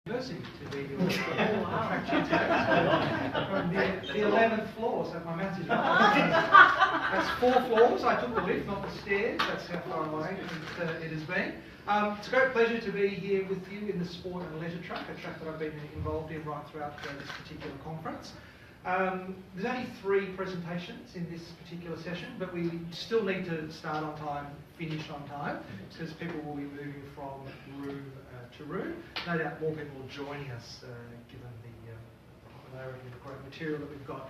University to be your attract you to from the 11th floor, so if my maths is right. That's 4 floors. I took the lift, not the stairs. That's how far away it has been. It's a great pleasure to be here with you in the sport and leisure track, a track that I've been involved in right throughout this particular conference. There's only 3 presentations in this particular session, but we still need to start on time, finish on time, because people will be moving from room to room. No doubt more people will join us, given the popularity of the great material that we've got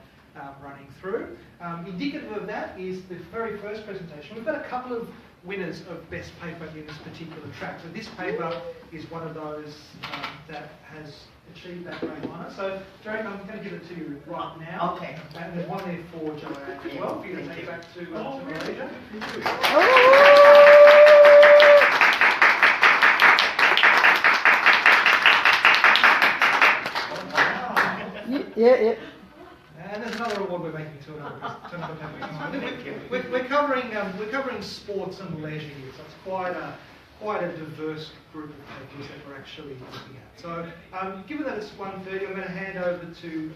running through. Indicative of that is the very first presentation. We've got a couple of winners of best paper in this particular track. So this paper is one of those that has achieved that great honour. So, Derek, I'm going to give it to you right now. Okay. And there's one there for Joanne as well, for you to take back to Malaysia. Yeah. And there's another award we're making to another paper. We're covering sports and leisure here, so it's quite a diverse group of papers that we're actually looking at. So, given that it's 1:30, I'm going to hand over to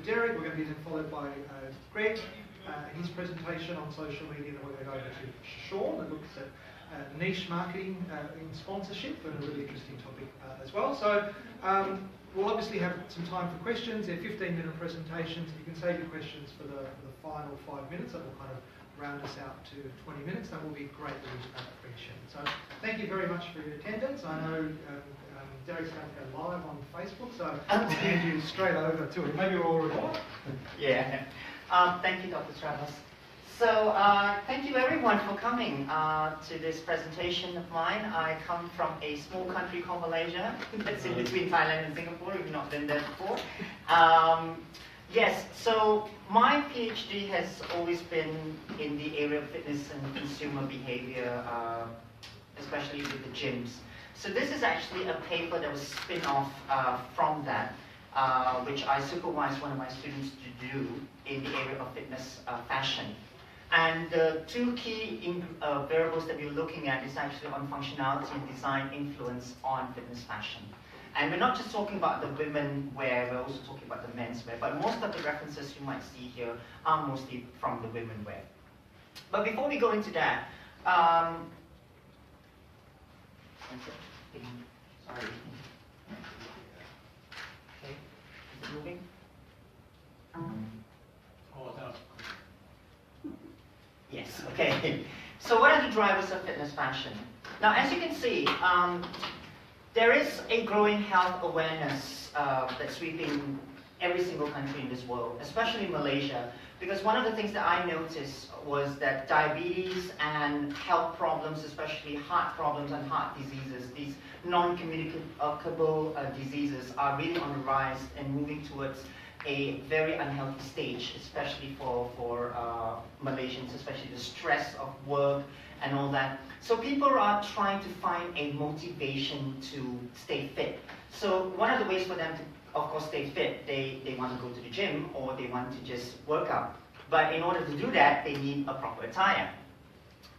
Derek. We're going to be followed by Greg and his presentation on social media, and then we're going to go over to Sean that looks at niche marketing in sponsorship, and a really interesting topic as well. So. We'll obviously have some time for questions. They're 15-minute presentations. You can save your questions for the final 5 minutes. That will kind of round us out to 20 minutes. That will be greatly appreciated. So thank you very much for your attendance. I know Derek's going to go live on Facebook, so I'll hand you straight over to it. Maybe we're already on. Yeah. Thank you, Dr. Travis. So thank you everyone for coming to this presentation of mine. I come from a small country called Malaysia. That's in between Thailand and Singapore, if you've not been there before. Yes, so my PhD has always been in the area of fitness and consumer behavior, especially with the gyms. So this is actually a paper that was spin-off from that, which I supervised one of my students to do in the area of fitness fashion. And the 2 key variables that we're looking at is actually on functionality and design influence on fitness fashion. And we're not just talking about the women wear, we're also talking about the men's wear, but most of the references you might see here are mostly from the women wear. But before we go into that, sorry. Okay, is it moving? Yes, okay. So what are the drivers of fitness fashion? Now, as you can see, there is a growing health awareness that's sweeping every single country in this world, especially Malaysia, because one of the things that I noticed was that diabetes and health problems, especially heart problems and heart diseases, these non-communicable diseases are really on the rise and moving towards a very unhealthy stage, especially for Malaysians, especially the stress of work and all that. So people are trying to find a motivation to stay fit. So one of the ways for them to, of course, stay fit, they want to go to the gym or they want to just work out. But in order to do that, they need a proper attire.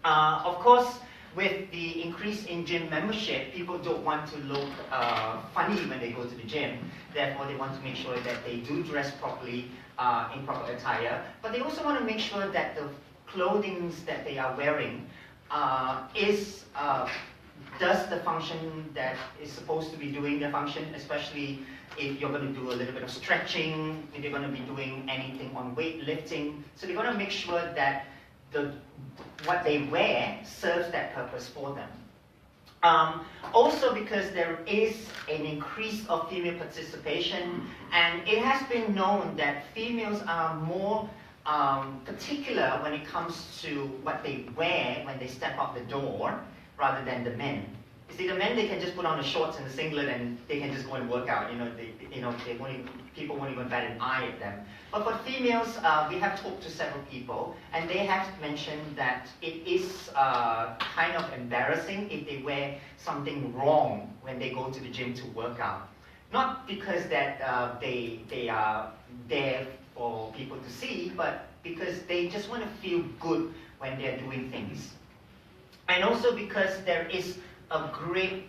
Of course, with the increase in gym membership, people don't want to look funny when they go to the gym. Therefore, they want to make sure that they do dress properly in proper attire. But they also want to make sure that the clothing that they are wearing does the function that is supposed to be doing the function, especially if you're going to do a little bit of stretching, if you're going to be doing anything on weightlifting. So they're going to make sure that what they wear serves that purpose for them. Also because there is an increase of female participation, and it has been known that females are more particular when it comes to what they wear when they step out the door rather than the men. You see, the men, they can just put on the shorts and the singlet and they can just go and work out. People won't even bat an eye at them. But for females, we have talked to several people, and they have mentioned that it is kind of embarrassing if they wear something wrong when they go to the gym to work out. Not because that they are there for people to see, but because they just want to feel good when they're doing things. And also because there is a great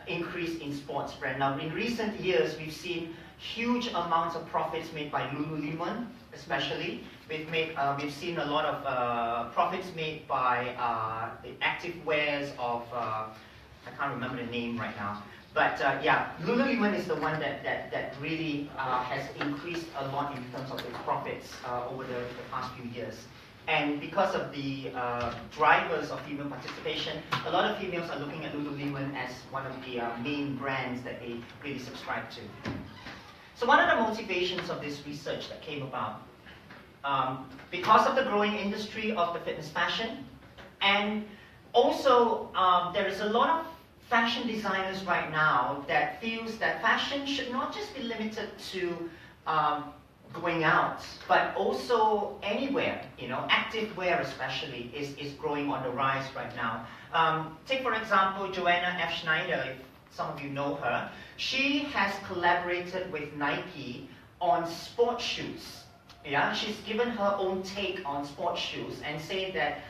increase in sports brand. Now, in recent years, we've seen huge amounts of profits made by Lululemon, especially. We've seen a lot of profits made by the active wears of, I can't remember the name right now. But yeah, Lululemon is the one that really has increased a lot in terms of its profits over the past few years. And because of the drivers of female participation, a lot of females are looking at Lululemon as one of the main brands that they really subscribe to. So what are the motivations of this research that came about? Because of the growing industry of the fitness fashion, and also there is a lot of fashion designers right now that feels that fashion should not just be limited to going out, but also anywhere. Active wear especially is growing on the rise right now. Take for example Joanna F. Schneider, if some of you know her. She has collaborated with Nike on sports shoes. Yeah, she's given her own take on sports shoes and saying that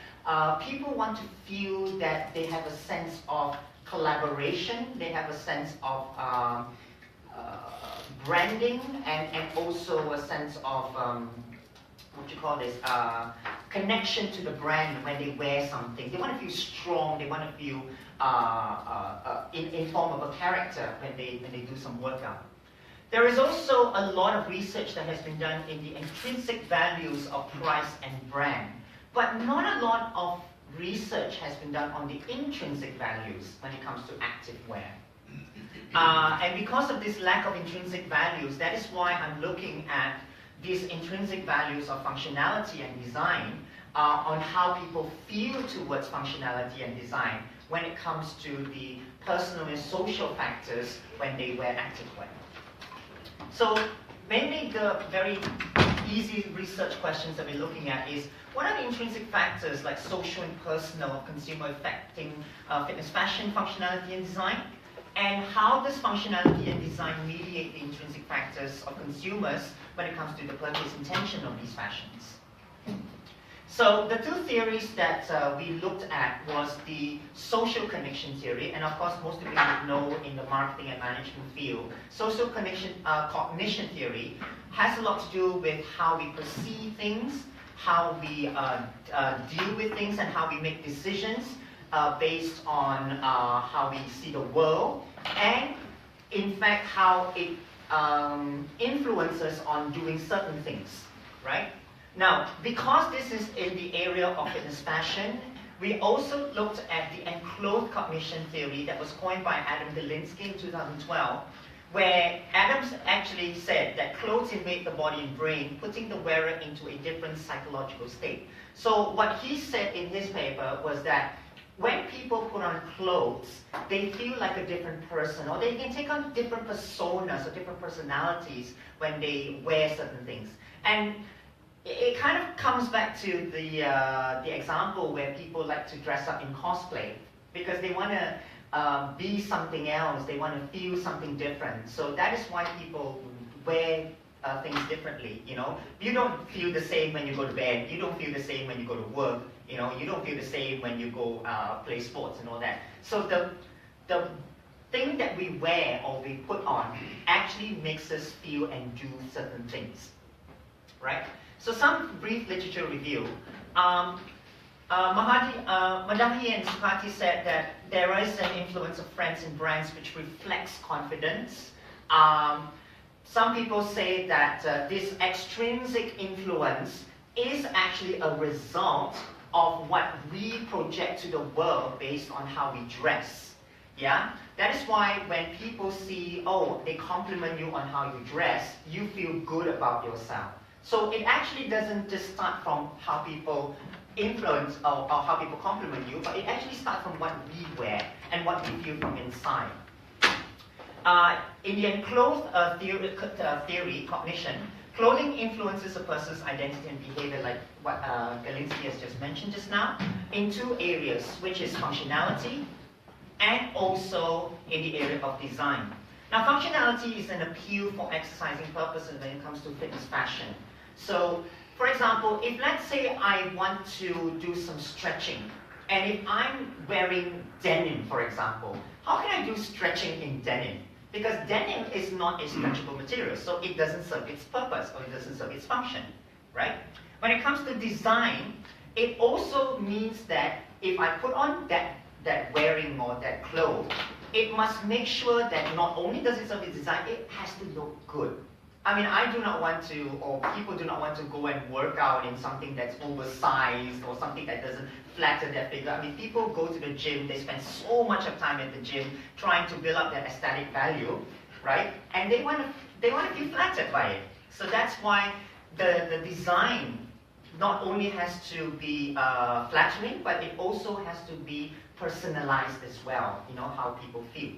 people want to feel that they have a sense of collaboration, they have a sense of branding, and also a sense of connection to the brand when they wear something. They want to feel strong, they want to feel in form of a character when they do some workout. There is also a lot of research that has been done in the intrinsic values of price and brand, but not a lot of research has been done on the intrinsic values when it comes to active wear. And because of this lack of intrinsic values, that is why I'm looking at these intrinsic values of functionality and design on how people feel towards functionality and design when it comes to the personal and social factors when they wear active wear. So mainly the very easy research questions that we're looking at is, what are the intrinsic factors like social and personal consumer affecting fitness fashion, functionality and design? And how does functionality and design mediate the intrinsic factors of consumers when it comes to the purchase intention of these fashions? So the two theories that we looked at was the social connection theory, and of course most of you would know in the marketing and management field, social connection cognition theory has a lot to do with how we perceive things, how we deal with things, and how we make decisions based on how we see the world, and in fact how it influences on doing certain things, right? Now, because this is in the area of fitness fashion, we also looked at the enclosed cognition theory that was coined by Adam Delinsky in 2012, where Adams actually said that clothes invade the body and brain, putting the wearer into a different psychological state. So what he said in his paper was that when people put on clothes, they feel like a different person, or they can take on different personas or different personalities when they wear certain things. And it kind of comes back to the example where people like to dress up in cosplay because they want to be something else, they want to feel something different. So that is why people wear things differently. You don't feel the same when you go to bed, you don't feel the same when you go to work, you don't feel the same when you go play sports and all that. So the thing that we wear or we put on actually makes us feel and do certain things, right? So some brief literature review. Madahi and Sukati said that there is an influence of friends and brands which reflects confidence. Some people say that this extrinsic influence is actually a result of what we project to the world based on how we dress. Yeah? That is why when people see, oh, they compliment you on how you dress, you feel good about yourself. So it actually doesn't just start from how people influence or how people compliment you, but it actually starts from what we wear and what we feel from inside. In the enclosed theory, cognition, clothing influences a person's identity and behavior, like what Galinsky has just mentioned just now, in two areas, which is functionality and also in the area of design. Now, functionality is an appeal for exercising purposes when it comes to fitness fashion. So, for example, if let's say I want to do some stretching, And if I'm wearing denim, for example, how can I do stretching in denim? Because denim is not a stretchable material, so it doesn't serve its purpose, or it doesn't serve its function, right? When it comes to design, it also means that if I put on that wearing or that clothes, it must make sure that not only does it serve its design, it has to look good. I mean, I do not want to, or people do not want to go and work out in something that's oversized or something that doesn't flatter their figure. I mean, people go to the gym, they spend so much of time at the gym trying to build up their aesthetic value, right? And they want to be flattered by it. So that's why the design not only has to be flattering, but it also has to be personalized as well, you know, how people feel.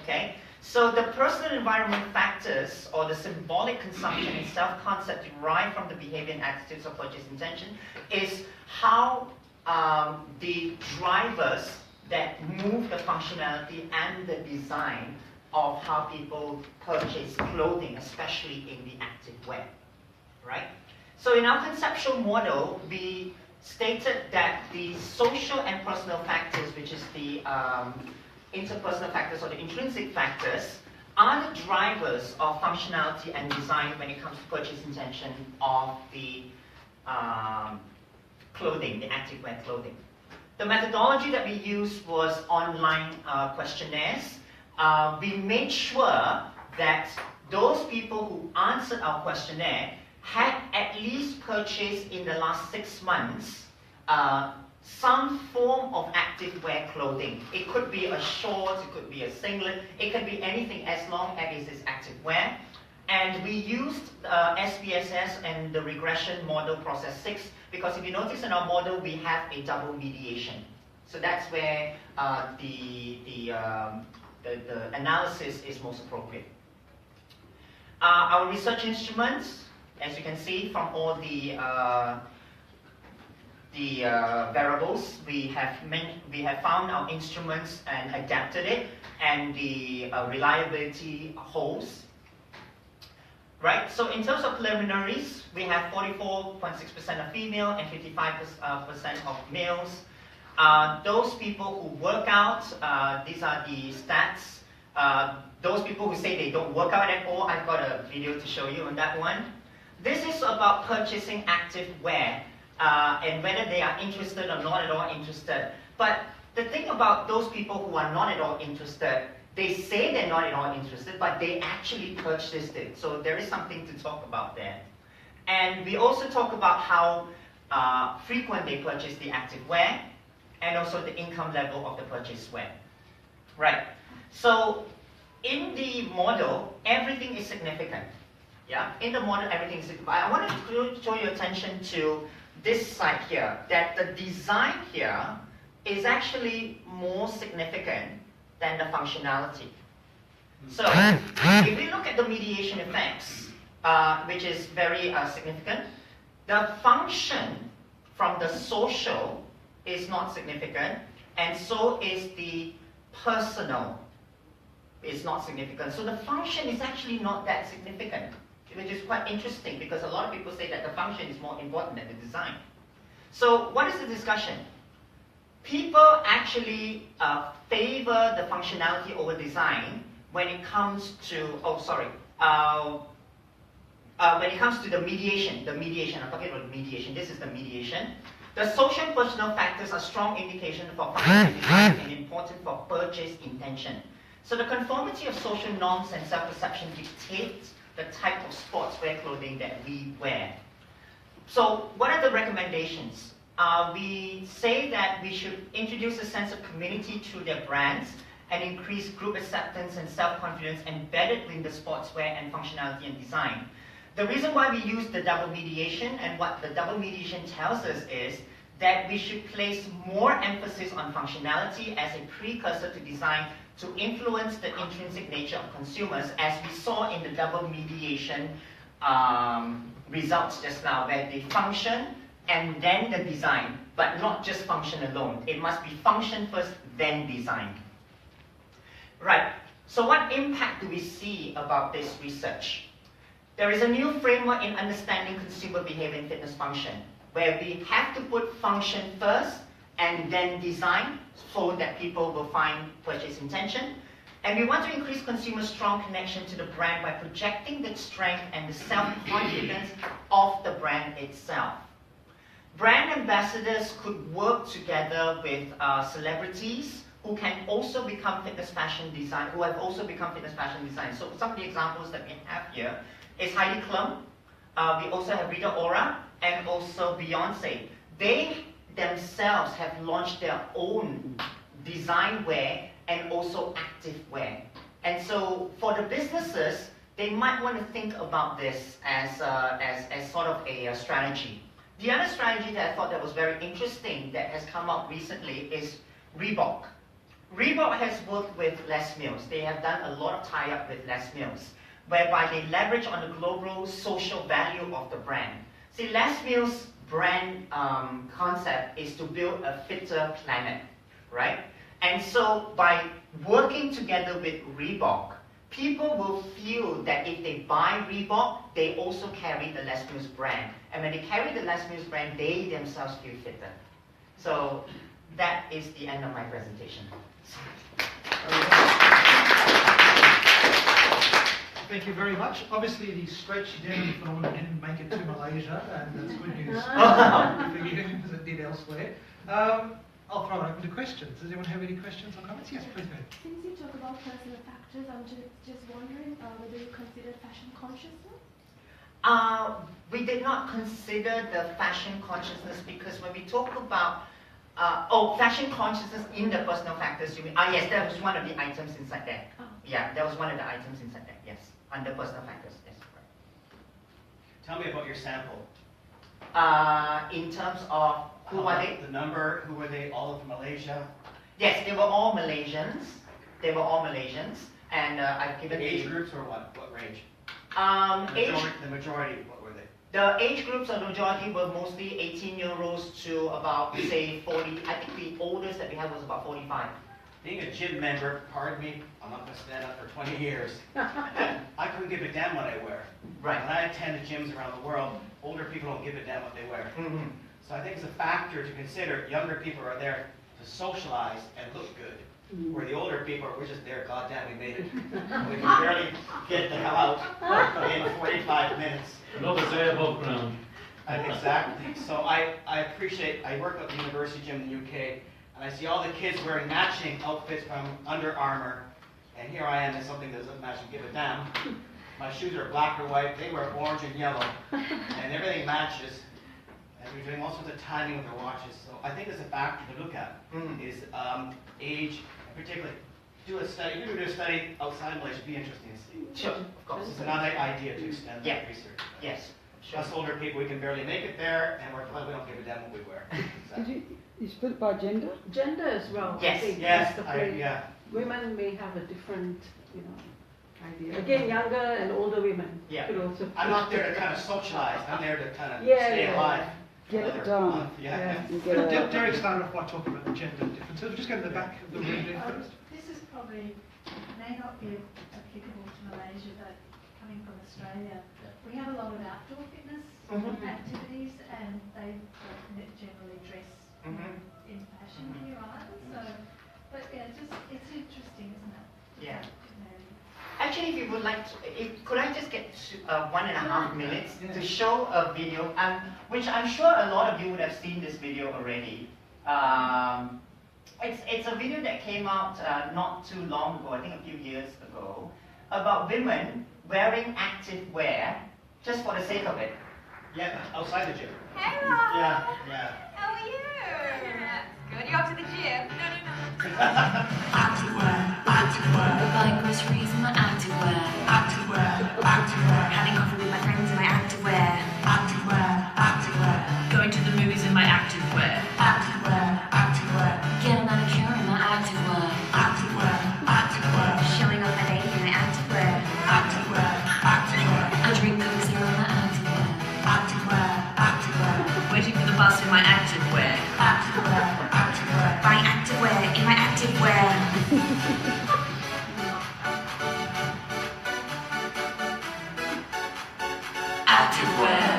Okay? So the personal environment factors, or the symbolic consumption and self-concept derived from the behavior and attitudes of purchase intention, is how the drivers that move the functionality and the design of how people purchase clothing, especially in the active wear, right? So in our conceptual model, we stated that the social and personal factors, which is the interpersonal factors or the intrinsic factors, are the drivers of functionality and design when it comes to purchase intention of the clothing, the active wear clothing. The methodology that we used was online questionnaires. We made sure that those people who answered our questionnaire had at least purchased in the last 6 months some form of active wear clothing. It could be a short, it could be a singlet, it could be anything as long as it's active wear. And we used SPSS and the regression model process 6, because if you notice in our model, we have a double mediation. So that's where the analysis is most appropriate. Our research instruments, as you can see from all the variables, we have found our instruments and adapted it, and the reliability holds. Right, so in terms of preliminaries, we have 44.6% of female and 55% of males. Those people who work out, these are the stats. Those people who say they don't work out at all, I've got a video to show you on that one. This is about purchasing active wear and whether they are interested or not at all interested. But the thing about those people who are not at all interested, they say they're not at all interested, but they actually purchased it. So there is something to talk about there. And we also talk about how frequent they purchase the active wear, and also the income level of the purchased wear. Right. So in the model, everything is significant. Yeah. In the model, everything is significant. I want to draw your attention to this side here, that the design here is actually more significant than the functionality. So, if we look at the mediation effects, which is very significant, the function from the social is not significant, and so is the personal is not significant. So the function is actually not that significant, which is quite interesting, because a lot of people say that the function is more important than the design. So what is the discussion? People actually favor the functionality over design when it comes to, when it comes to the mediation, I'm talking about the mediation, this is the mediation. The social and personal factors are strong indication for functional design and important for purchase intention. So the conformity of social norms and self-perception dictates the type of sportswear clothing that we wear. So what are the recommendations? We say that we should introduce a sense of community through their brands and increase group acceptance and self-confidence embedded in the sportswear and functionality and design. The reason why we use the double mediation, and what the double mediation tells us, is that we should place more emphasis on functionality as a precursor to design to influence the intrinsic nature of consumers, as we saw in the double mediation results just now, where they function and then the design, but not just function alone. It must be function first, then design. Right, so what impact do we see about this research? There is a new framework in understanding consumer behavior and fitness function, where we have to put function first, and then design so that people will find purchase intention. And we want to increase consumers' strong connection to the brand by projecting the strength and the self-confidence of the brand itself. Brand ambassadors could work together with celebrities who can also become fitness fashion design, who have also become fitness fashion designers. So some of the examples that we have here is Heidi Klum. We also have Rita Ora and also Beyonce. They themselves have launched their own design wear and also active wear. And so for the businesses, they might want to think about this as sort of a strategy. The other strategy that I thought that was very interesting that has come up recently is Reebok. Reebok has worked with Les Mills. They have done a lot of tie-up with Les Mills, whereby they leverage on the global social value of the brand. See, Les Mills' brand concept is to build a fitter planet, right? And so by working together with Reebok, people will feel that if they buy Reebok, they also carry the Les Mills brand. And when they carry the Les Mills brand, they themselves feel fitter. So that is the end of my presentation. Thank you very much. Obviously, the stretch denim phenomenon didn't make it to Malaysia, and that's good news for you, as it did elsewhere. I'll throw it open to questions. Does anyone have any questions or comments? Yes, please go ahead. Since you talk about personal factors, I'm just wondering whether you consider fashion consciousness? We did not consider the fashion consciousness because when we talk about fashion consciousness in the personal factors, you mean? Yes, that was one of the items inside there. Oh. Yeah, that was one of the items inside there, yes. Under personal factors, yes. Tell me about your sample. In terms of who are they? The number, who were they? All of Malaysia? Yes, they were all Malaysians. They were all Malaysians. And I've given Age groups or what? What range? The majority, what were they? The age groups of the majority were mostly 18-year-olds to about, say, 40. I think the oldest that we had was about 45. Being a gym member, pardon me, I'm not going to stand up for 20 years. I couldn't give a damn what I wear. Right. When I attend gyms around the world, older people don't give a damn what they wear. Mm-hmm. So I think it's a factor to consider. Younger people are there to socialize and look good. Where the older people, we're just there, goddamn, we made it. We can barely get the hell out in 45 minutes. Another day above ground. Exactly. So I appreciate, I work at the university gym in the UK, and I see all the kids wearing matching outfits from Under Armour, and here I am in something that doesn't match and give a damn. My shoes are black or white, they wear orange and yellow, and everything matches. And we're doing all sorts of timing with their watches. So I think it's a factor to look at, is age, and particularly do a study. If you do a study outside Malaysia, it'd be interesting to see. Sure, of course. It's another idea to extend that research. Yes. Sure. Us older people, we can barely make it there, and we don't give a damn what we wear. Did you split it by gender? Gender as well. Yes, I think yes, that's the point. yeah. Women may have a different, idea. Again, younger and older women could also. I'm not there to kind of socialize. I'm there to kind of Yeah, stay yeah, alive. Get it done. Yeah. And get it out. Derek started off by talking about the gender differences. We'll just go to the back of the room there first. This is probably, may not be applicable to Malaysia, but coming from Australia, we have a lot of outdoor fitness activities, and they generally dress in fashion here either. So, but yeah, it's interesting, isn't it? Yeah. Actually, if you would like to, could I just get 1.5 minutes to show a video, which I'm sure a lot of you would have seen this video already. It's a video that came out not too long ago, I think a few years ago, about women wearing active wear just for the sake of it. Yeah, outside the gym. Hello! Yeah. How are you? That's good. You off to the gym? No. Activewear. Buying groceries in my activewear. Having coffee with my friends in my activewear. Going to the movies in my activewear. Get a manicure in my activewear. Showing up at 8 in my activewear. I drink Coke Zero in my activewear. Waiting for the bus in my activewear. Buying activewear in my activewear. Activewear.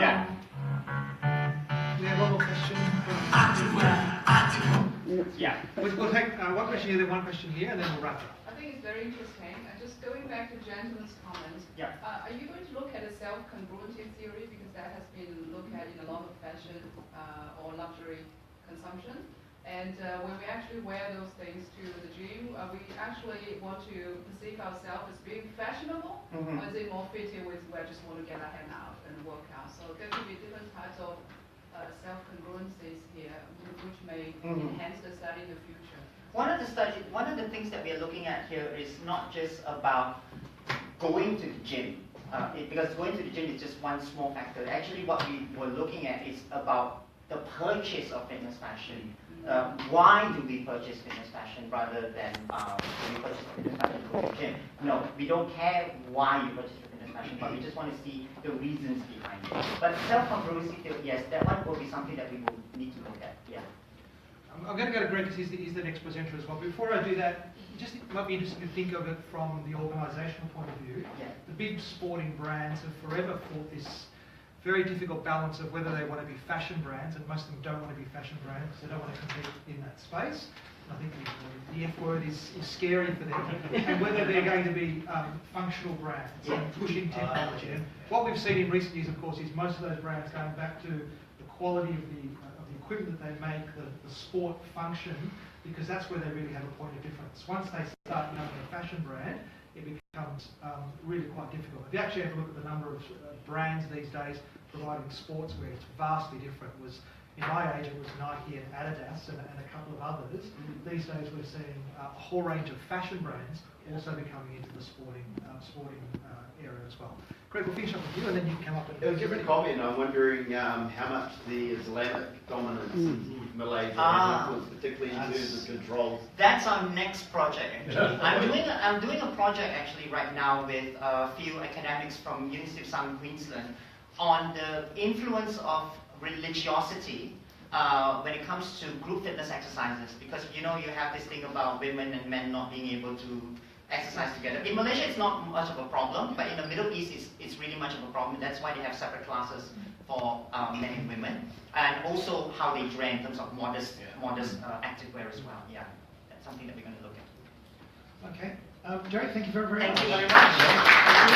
Yeah. We have one more question. Yeah. We'll take one question here, then one question here, and then we'll wrap it up. I think it's very interesting. Just going back to Gentleman's comments, Yeah. are you going to look at a self-congruency theory, because that has been looked at in a lot of fashion or luxury consumption? And when we actually wear those things to the gym, we actually want to perceive ourselves as being fashionable, or is it more fitting with we just want to get our hand out and work out? So there could be different types of self-congruencies here, which may enhance the study in the future. One of the things that we are looking at here is not just about going to the gym, because going to the gym is just one small factor. Actually, what we were looking at is about the purchase of fitness fashion. Why do we purchase fitness fashion rather than do we purchase fitness fashion to go to the gym? No, we don't care why you purchase fitness fashion, but we just want to see the reasons behind it. But self-congruency theory, yes, that one will be something that we will need to look at. Yeah. I'm going to go to Greg because he's the next presenter as well. Before I do that, it might be interesting to think of it from the organisational point of view. Yeah. The big sporting brands have forever fought this very difficult balance of whether they want to be fashion brands, and most of them don't want to be fashion brands because they don't want to compete in that space. I think the F word is scary for them, and whether they're going to be functional brands and pushing technology. And what we've seen in recent years, of course, is most of those brands going back to the quality of the equipment that they make, the sport function, because that's where they really have a point of difference. Once they start becoming a fashion brand, it becomes really quite difficult. If you actually have a look at the number of brands these days providing sportswear, it's vastly different. In my age, it was Nike and Adidas and a couple of others. These days, we're seeing a whole range of fashion brands also becoming into the sporting area as well. Greg, we'll finish up with you, and then you can come up and Just a comment. I'm wondering how much the Islamic dominance in Malaysia has influenced, particularly in terms of controls. That's our next project, actually. I'm doing a project actually right now with a few academics from University of Southern Queensland on the influence of religiosity when it comes to group fitness exercises, because you have this thing about women and men not being able to exercise together. In Malaysia, it's not much of a problem, but in the Middle East, it's really much of a problem. That's why they have separate classes for men and women, and also how they dress in terms of modest activewear as well. Yeah, that's something that we're going to look at. Okay. Jerry, thank you very, very Thank much. you very much.